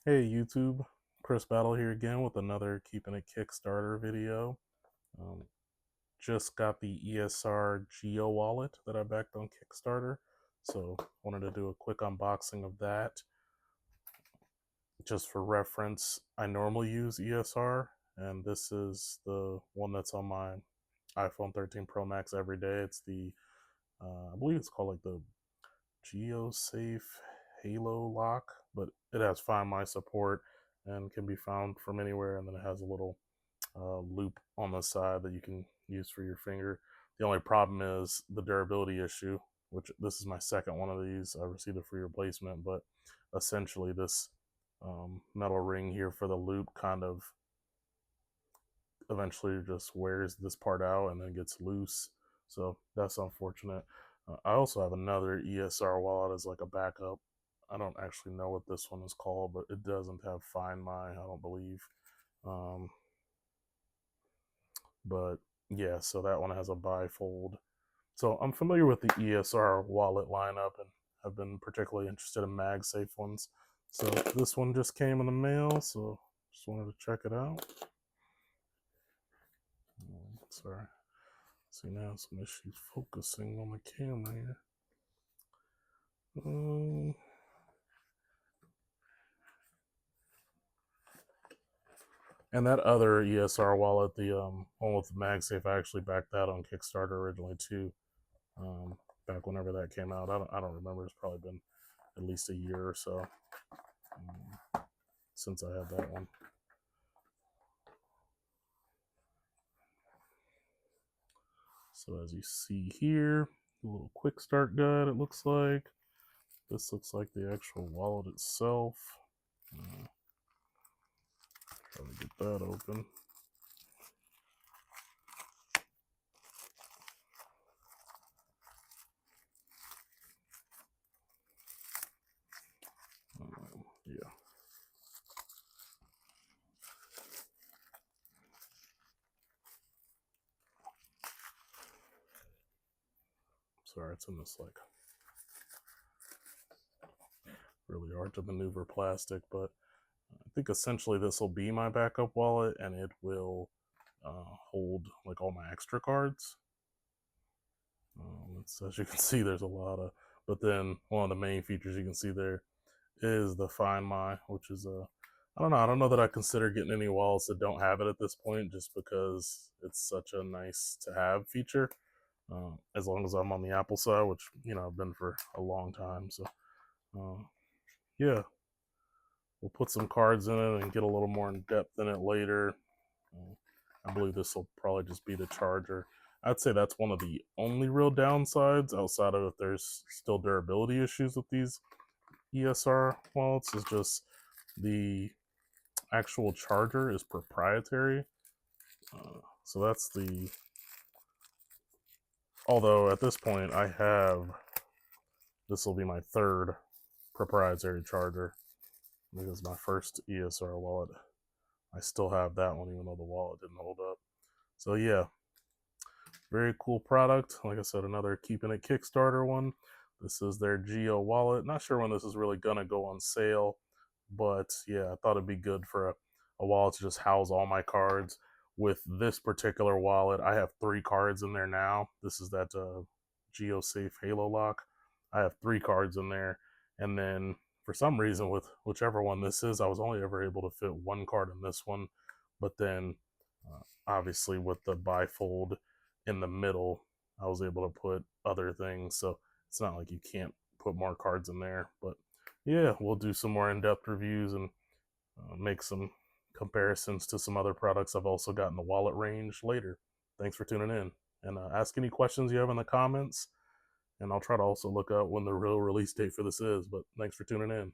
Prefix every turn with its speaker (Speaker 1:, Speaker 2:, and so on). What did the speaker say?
Speaker 1: Hey YouTube, Chris Battle here again with another Keeping It Kickstarter video. Um, just got the ESR Geo Wallet that I backed on Kickstarter, so wanted to do a quick unboxing of that. Just for reference, I normally use ESR, and this is the one that's on my iPhone 13 Pro Max every day. It's the, I believe it's called like the GeoSafe Halo lock, but it has Find My support and can be found from anywhere. And then it has a little loop on the side that you can use for your finger. The only problem is the durability issue, which this is my second one of these. I received a free replacement, but essentially this metal ring here for the loop kind of eventually just wears this part out and then gets loose. So that's unfortunate. I also have another ESR wallet as like a backup. I don't actually know what this one is called, but it doesn't have Find My, I don't believe. But yeah, so that one has a bifold. So I'm familiar with the ESR wallet lineup and have been particularly interested in MagSafe ones. So this one just came in the mail, so just wanted to check it out. Sorry. See, now some issues focusing on the camera here. And that other ESR wallet, the one with MagSafe, I actually backed that on Kickstarter originally too. Back whenever that came out, I don't remember. It's probably been at least a year or so since I had that one. So as you see here, a little quick start guide. It looks like this looks like the actual wallet itself. Try to get that open. Yeah. Sorry, it's in this like really hard to maneuver plastic, but I think essentially this will be my backup wallet, and it will hold like all my extra cards. As you can see, there's a lot of, but then one of the main features you can see there is the Find My, which is a, I don't know that I consider getting any wallets that don't have it at this point, just because it's such a nice to have feature. As long as I'm on the Apple side, which I've been for a long time. So yeah, we'll put some cards in it and get a little more in depth in it later. I believe this will probably just be the charger. I'd say that's one of the only real downsides, outside of if there's still durability issues with these ESR wallets, is just the actual charger is proprietary. So that's the, although at this point I have, this will be my third proprietary charger, because my first ESR wallet, I still have that one even though the wallet didn't hold up. So yeah, very cool product. Like I said, another Keeping It Kickstarter one. This is their Geo Wallet. Not sure when this is really gonna go on sale, but yeah, I thought it'd be good for a wallet to just house all my cards. With this particular wallet, I have 3 cards in there now. This is that GeoSafe Halo lock. I have 3 cards in there, and then for some reason with whichever one this is, I was only ever able to fit 1 card in this one. But then obviously with the bifold in the middle, I was able to put other things. So it's not like you can't put more cards in there. But yeah, we'll do some more in-depth reviews and make some comparisons to some other products I've also got in the wallet range later. Thanks for tuning in. And ask any questions you have in the comments. And I'll try to also look up when the real release date for this is. But thanks for tuning in.